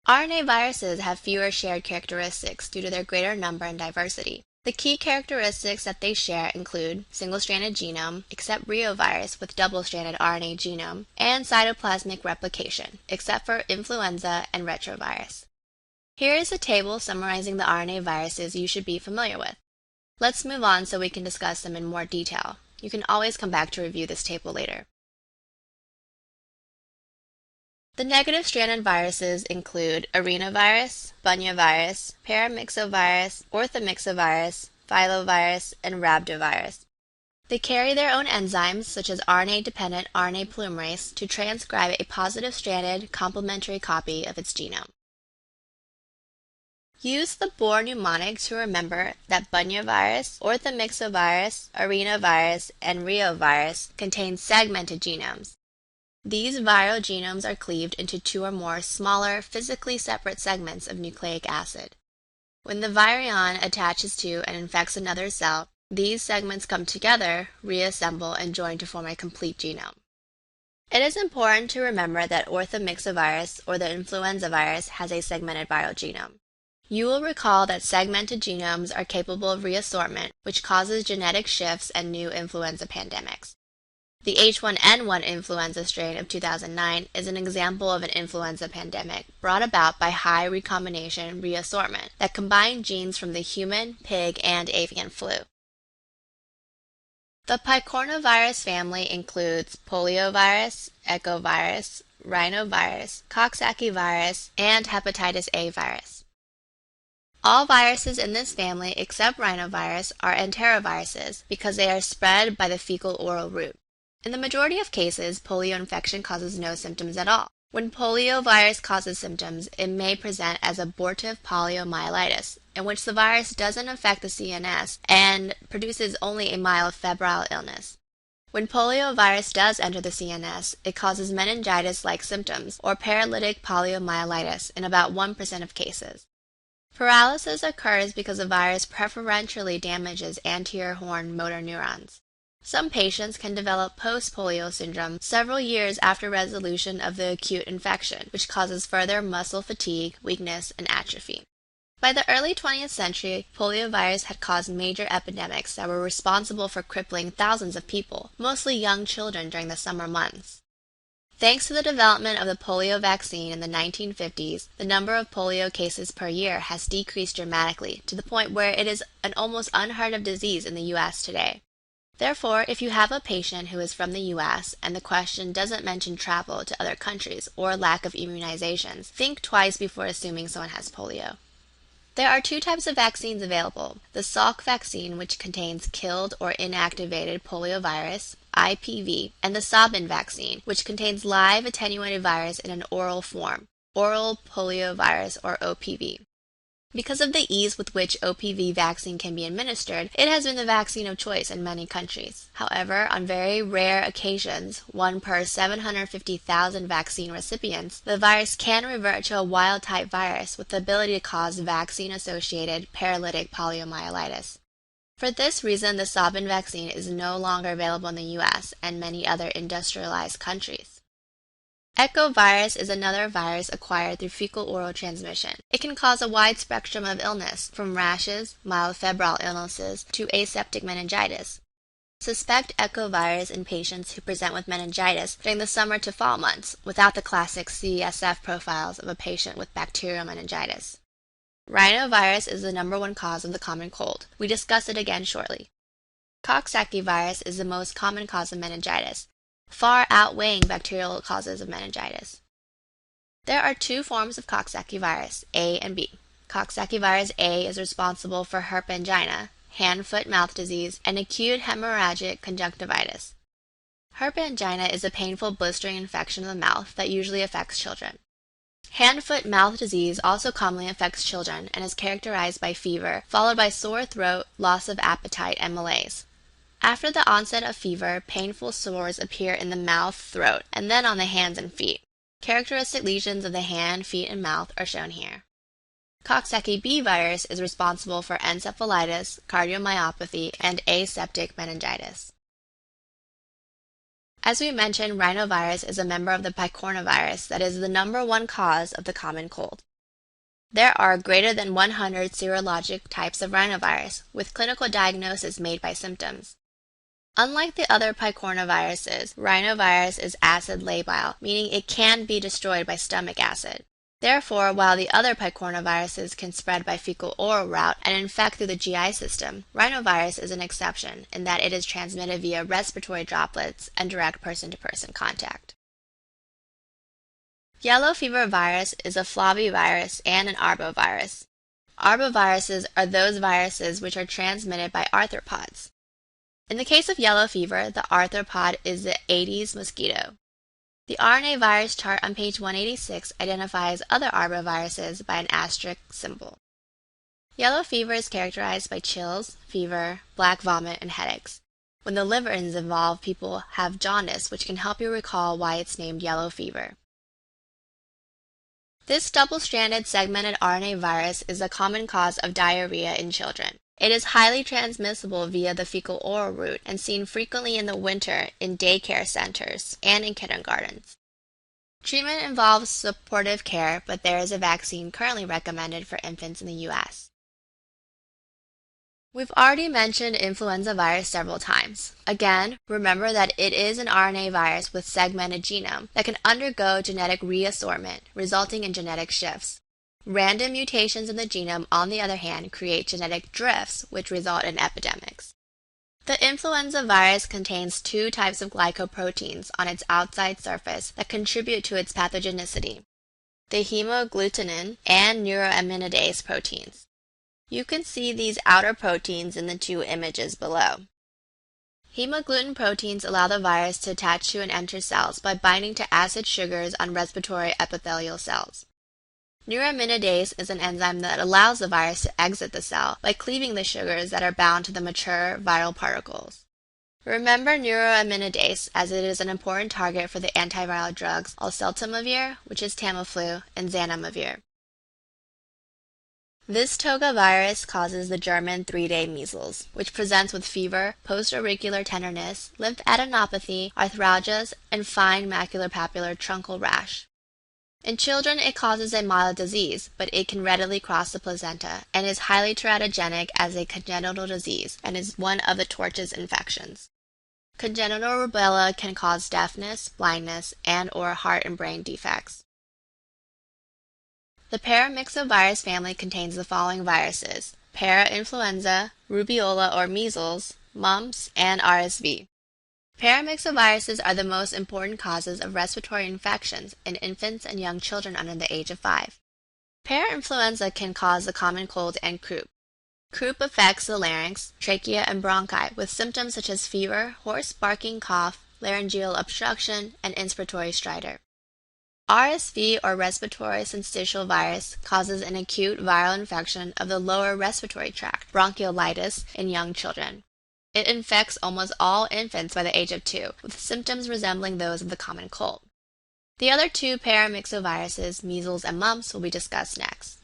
RNA viruses have fewer shared characteristics due to their greater number and diversity. The key characteristics that they share include single-stranded genome, except reovirus with double-stranded RNA genome, and cytoplasmic replication, except for influenza and retrovirus. Here is a table summarizing the RNA viruses you should be familiar with. Let's move on so we can discuss them in more detail. You can always come back to review this table later. The negative-stranded viruses include arenavirus, bunyavirus, paramyxovirus, orthomyxovirus, filovirus, and rhabdovirus. They carry their own enzymes, such as RNA-dependent RNA polymerase, to transcribe a positive-stranded complementary copy of its genome. Use the Bohr mnemonic to remember that bunyavirus, orthomyxovirus, arenavirus, and reovirus contain segmented genomes. These viral genomes are cleaved into two or more smaller, physically separate segments of nucleic acid. When the virion attaches to and infects another cell, these segments come together, reassemble, and join to form a complete genome. It is important to remember that orthomyxovirus, or the influenza virus, has a segmented viral genome. You will recall that segmented genomes are capable of reassortment, which causes genetic shifts and new influenza pandemics. The H1N1 influenza strain of 2009 is an example of an influenza pandemic brought about by high recombination reassortment that combined genes from the human, pig, and avian flu. The picornavirus family includes poliovirus, echovirus, rhinovirus, Coxsackie virus, and hepatitis A virus. All viruses in this family except rhinovirus are enteroviruses because they are spread by the fecal-oral route. In the majority of cases, polio infection causes no symptoms at all. When poliovirus causes symptoms, it may present as abortive poliomyelitis, in which the virus doesn't affect the CNS and produces only a mild febrile illness. When poliovirus does enter the CNS, it causes meningitis-like symptoms or paralytic poliomyelitis in about 1% of cases. Paralysis occurs because the virus preferentially damages anterior horn motor neurons. Some patients can develop post-polio syndrome several years after resolution of the acute infection, which causes further muscle fatigue, weakness, and atrophy. By the early 20th century, poliovirus had caused major epidemics that were responsible for crippling thousands of people, mostly young children during the summer months. Thanks to the development of the polio vaccine in the 1950s, the number of polio cases per year has decreased dramatically to the point where it is an almost unheard of disease in the U.S. today. Therefore, if you have a patient who is from the U.S. and the question doesn't mention travel to other countries or lack of immunizations, think twice before assuming someone has polio. There are two types of vaccines available: the Salk vaccine, which contains killed or inactivated poliovirus, IPV, and the Sabin vaccine, which contains live attenuated virus in an oral form, oral poliovirus or OPV. Because of the ease with which OPV vaccine can be administered, it has been the vaccine of choice in many countries. However, on very rare occasions, 1 per 750,000 vaccine recipients, the virus can revert to a wild-type virus with the ability to cause vaccine-associated paralytic poliomyelitis. For this reason, the Sabin vaccine is no longer available in the U.S. and many other industrialized countries. Echovirus is another virus acquired through fecal-oral transmission. It can cause a wide spectrum of illness, from rashes, mild febrile illnesses, to aseptic meningitis. Suspect echovirus in patients who present with meningitis during the summer to fall months, without the classic CSF profiles of a patient with bacterial meningitis. Rhinovirus is the #1 cause of the common cold. We discuss it again shortly. Coxsackie virus is the most common cause of meningitis, far outweighing bacterial causes of meningitis. There are two forms of Coxsackie virus, A and B. Coxsackie virus A is responsible for herpangina, hand-foot-mouth disease, and acute hemorrhagic conjunctivitis. Herpangina is a painful blistering infection of the mouth that usually affects children. Hand-foot-mouth disease also commonly affects children and is characterized by fever, followed by sore throat, loss of appetite, and malaise. After the onset of fever, painful sores appear in the mouth, throat, and then on the hands and feet. Characteristic lesions of the hand, feet, and mouth are shown here. Coxsackie B virus is responsible for encephalitis, cardiomyopathy, and aseptic meningitis. As we mentioned, rhinovirus is a member of the picornavirus that is the #1 cause of the common cold. There are greater than 100 serologic types of rhinovirus, with clinical diagnosis made by symptoms. Unlike the other picornaviruses, rhinovirus is acid labile, meaning it can be destroyed by stomach acid. Therefore, while the other picornaviruses can spread by fecal-oral route and infect through the GI system, rhinovirus is an exception in that it is transmitted via respiratory droplets and direct person-to-person contact. Yellow fever virus is a flavivirus and an arbovirus. Arboviruses are those viruses which are transmitted by arthropods. In the case of yellow fever, the arthropod is the Aedes mosquito. The RNA virus chart on page 186 identifies other arboviruses by an asterisk symbol. Yellow fever is characterized by chills, fever, black vomit, and headaches. When the liver is involved, people have jaundice, which can help you recall why it's named yellow fever. This double-stranded segmented RNA virus is a common cause of diarrhea in children. It is highly transmissible via the fecal-oral route and seen frequently in the winter in daycare centers and in kindergartens. Treatment involves supportive care, but there is a vaccine currently recommended for infants in the U.S. We've already mentioned influenza virus several times. Again, remember that it is an RNA virus with segmented genome that can undergo genetic reassortment, resulting in genetic shifts. Random mutations in the genome, on the other hand, create genetic drifts, which result in epidemics. The influenza virus contains two types of glycoproteins on its outside surface that contribute to its pathogenicity, the hemagglutinin and neuraminidase proteins. You can see these outer proteins in the two images below. Hemagglutinin proteins allow the virus to attach to and enter cells by binding to acid sugars on respiratory epithelial cells. Neuraminidase is an enzyme that allows the virus to exit the cell by cleaving the sugars that are bound to the mature viral particles. Remember neuraminidase, as it is an important target for the antiviral drugs oseltamivir, which is Tamiflu, and zanamivir. This toga virus causes the German 3-day measles, which presents with fever, post-auricular tenderness, lymphadenopathy, arthralgias, and fine macular-papular truncal rash. In children, it causes a mild disease, but it can readily cross the placenta and is highly teratogenic as a congenital disease and is one of the Torch's infections. Congenital rubella can cause deafness, blindness, and/or heart and brain defects. The paramyxovirus family contains the following viruses: parainfluenza, rubeola or measles, mumps, and RSV. Paramyxoviruses are the most important causes of respiratory infections in infants and young children under the age of 5. Parainfluenza can cause the common cold and croup. Croup affects the larynx, trachea, and bronchi with symptoms such as fever, hoarse barking cough, laryngeal obstruction, and inspiratory stridor. RSV, or respiratory syncytial virus, causes an acute viral infection of the lower respiratory tract, bronchiolitis, in young children. It infects almost all infants by the age of 2, with symptoms resembling those of the common cold. The other two paramyxoviruses, measles and mumps, will be discussed next.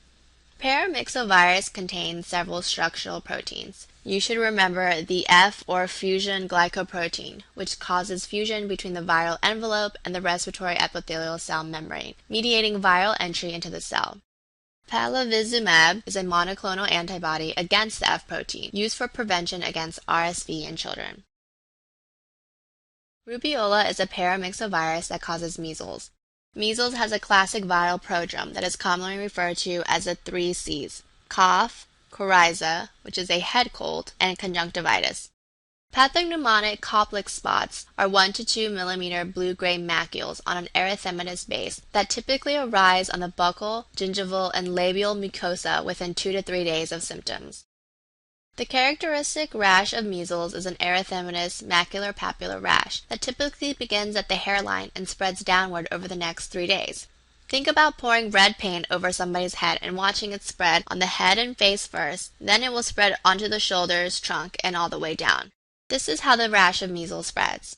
Paramyxovirus contains several structural proteins. You should remember the F or fusion glycoprotein, which causes fusion between the viral envelope and the respiratory epithelial cell membrane, mediating viral entry into the cell. Palivizumab is a monoclonal antibody against the F protein, used for prevention against RSV in children. Rubeola is a paramyxovirus that causes measles. Measles has a classic viral prodrome that is commonly referred to as the 3 C's: cough, coryza, which is a head cold, and conjunctivitis. Pathognomonic Koplik spots are 1 to 2 mm blue-gray macules on an erythematous base that typically arise on the buccal, gingival, and labial mucosa within 2 to 3 days of symptoms. The characteristic rash of measles is an erythematous macular-papular rash that typically begins at the hairline and spreads downward over the next 3 days. Think about pouring red paint over somebody's head and watching it spread on the head and face first, then it will spread onto the shoulders, trunk, and all the way down. This is how the rash of measles spreads.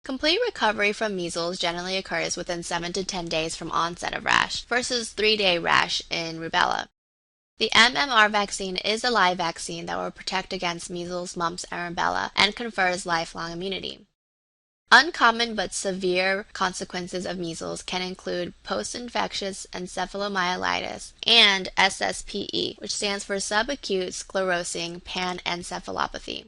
Complete recovery from measles generally occurs within 7 to 10 days from onset of rash, versus 3-day rash in rubella. The MMR vaccine is a live vaccine that will protect against measles, mumps, and rubella and confers lifelong immunity. Uncommon but severe consequences of measles can include post-infectious encephalomyelitis and SSPE, which stands for subacute sclerosing panencephalopathy,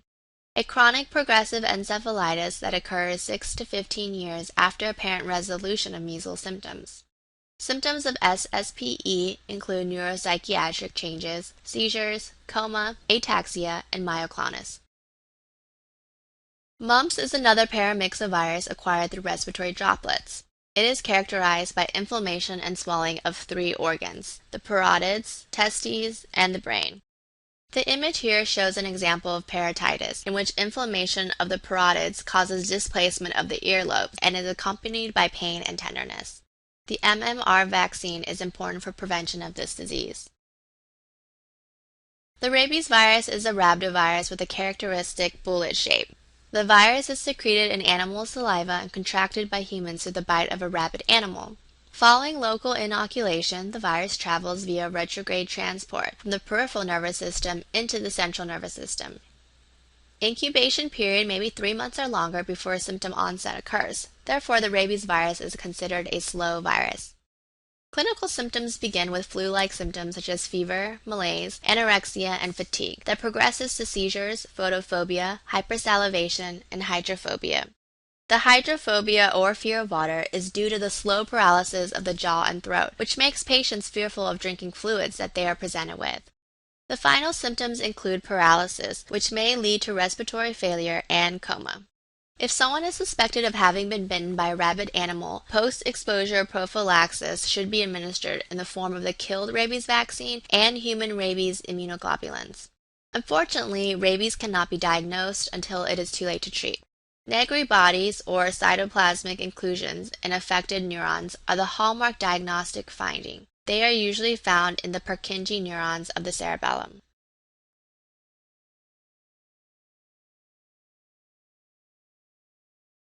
a chronic progressive encephalitis that occurs 6 to 15 years after apparent resolution of measles symptoms. Symptoms of SSPE include neuropsychiatric changes, seizures, coma, ataxia, and myoclonus. Mumps is another paramyxovirus acquired through respiratory droplets. It is characterized by inflammation and swelling of 3 organs, the parotids, testes, and the brain. The image here shows an example of parotitis, in which inflammation of the parotids causes displacement of the earlobes and is accompanied by pain and tenderness. The MMR vaccine is important for prevention of this disease. The rabies virus is a rhabdovirus with a characteristic bullet shape. The virus is secreted in animal saliva and contracted by humans through the bite of a rabid animal. Following local inoculation, the virus travels via retrograde transport from the peripheral nervous system into the central nervous system. Incubation period may be 3 months or longer before symptom onset occurs. Therefore, the rabies virus is considered a slow virus. Clinical symptoms begin with flu-like symptoms such as fever, malaise, anorexia, and fatigue that progresses to seizures, photophobia, hypersalivation, and hydrophobia. The hydrophobia or fear of water is due to the slow paralysis of the jaw and throat, which makes patients fearful of drinking fluids that they are presented with. The final symptoms include paralysis, which may lead to respiratory failure and coma. If someone is suspected of having been bitten by a rabid animal, post-exposure prophylaxis should be administered in the form of the killed rabies vaccine and human rabies immunoglobulins. Unfortunately, rabies cannot be diagnosed until it is too late to treat. Negri bodies, or cytoplasmic inclusions in affected neurons, are the hallmark diagnostic finding. They are usually found in the Purkinje neurons of the cerebellum.